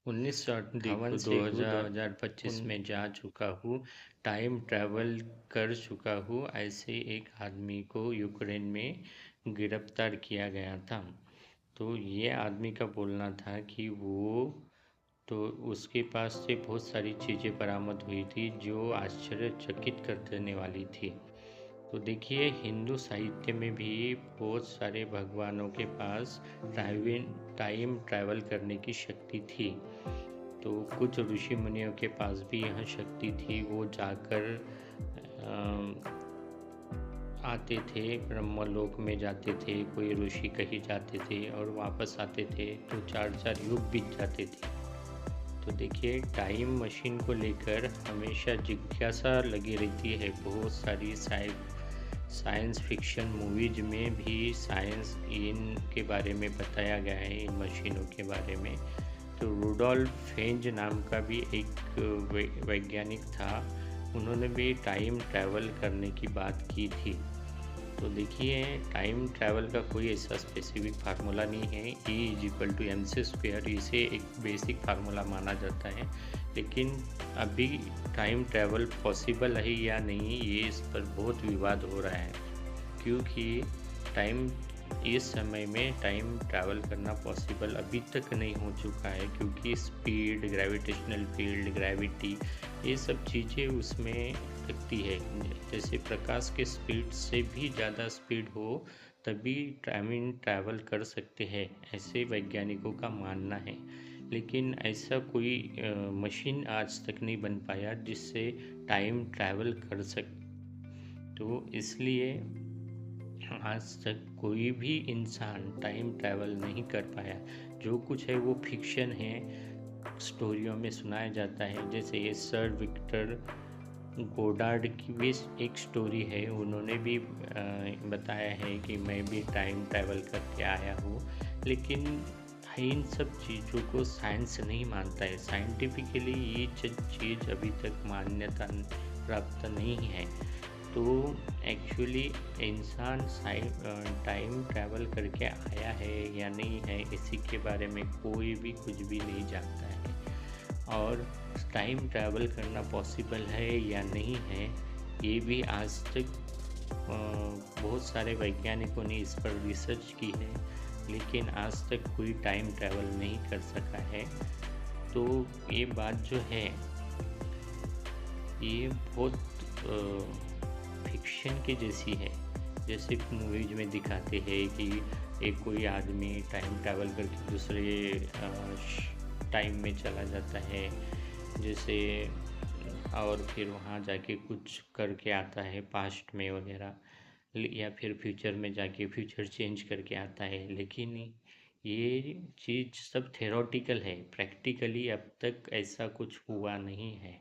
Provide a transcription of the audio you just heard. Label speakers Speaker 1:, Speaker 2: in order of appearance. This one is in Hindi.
Speaker 1: 1958 से 2025 में जा चुका हूँ, टाइम ट्रैवल कर चुका हूँ, ऐसे एक आदमी को यूक्रेन में गिरफ्तार किया गया था। तो ये आदमी का बोलना था कि तो उसके पास से बहुत सारी चीज़ें बरामद हुई थी जो आश्चर्यचकित कर देने वाली थी। तो देखिए, हिंदू साहित्य में भी बहुत सारे भगवानों के पास टाइम ट्रैवल करने की शक्ति थी। तो कुछ ऋषि मुनियों के पास भी यह शक्ति थी। वो जाकर आते थे, ब्रह्मलोक में जाते थे, कोई ऋषि कहीं जाते थे और वापस आते थे, तो 4-4 युग बीत जाते थे। तो देखिए, टाइम मशीन को लेकर हमेशा जिज्ञासा लगी रहती है। बहुत सारी साइंस फिक्शन मूवीज में भी साइंस इनके बारे में बताया गया है, इन मशीनों के बारे में। तो रुडोल्फ फेंज नाम का भी एक वैज्ञानिक था, उन्होंने भी टाइम ट्रैवल करने की बात की थी। तो देखिए, टाइम ट्रैवल का कोई ऐसा स्पेसिफिक फार्मूला नहीं है। E=mc², इसे एक बेसिक फार्मूला माना जाता है, लेकिन अभी टाइम ट्रैवल पॉसिबल है या नहीं, ये इस पर बहुत विवाद हो रहा है, क्योंकि टाइम इस समय में टाइम ट्रैवल करना पॉसिबल अभी तक नहीं हो चुका है, क्योंकि स्पीड, ग्रेविटेशनल फील्ड, ग्रेविटी, ये सब चीज़ें उसमें लगती है। जैसे प्रकाश के स्पीड से भी ज़्यादा स्पीड हो तभी टाइम ट्रैवल कर सकते हैं, ऐसे वैज्ञानिकों का मानना है। लेकिन ऐसा कोई मशीन आज तक नहीं बन पाया जिससे टाइम ट्रैवल कर सके। तो इसलिए आज तक कोई भी इंसान टाइम ट्रैवल नहीं कर पाया। जो कुछ है वो फिक्शन है, स्टोरियों में सुनाया जाता है। जैसे ये सर विक्टर गोडार्ड की भी एक स्टोरी है, उन्होंने भी बताया है कि मैं भी टाइम ट्रैवल करके आया हूँ। लेकिन इन सब चीज़ों को साइंस नहीं मानता है। साइंटिफिकली ये चीज़ अभी तक मान्यता प्राप्त नहीं है। तो एक्चुअली इंसान टाइम ट्रैवल करके आया है या नहीं है, इसी के बारे में कोई भी कुछ भी नहीं जानता है। और टाइम ट्रैवल करना पॉसिबल है या नहीं है, ये भी आज तक बहुत सारे वैज्ञानिकों ने इस पर रिसर्च की है, लेकिन आज तक कोई टाइम ट्रैवल नहीं कर सका है। तो ये बात जो है, ये बहुत फिक्शन के जैसी है। जैसे मूवीज में दिखाते हैं कि एक कोई आदमी टाइम ट्रैवल करके दूसरे टाइम में चला जाता है, जैसे, और फिर वहाँ जाके कुछ करके आता है पास्ट में वगैरह, या फिर फ्यूचर में जाके फ्यूचर चेंज करके आता है। लेकिन ये चीज़ सब थेरोटिकल है, प्रैक्टिकली अब तक ऐसा कुछ हुआ नहीं है।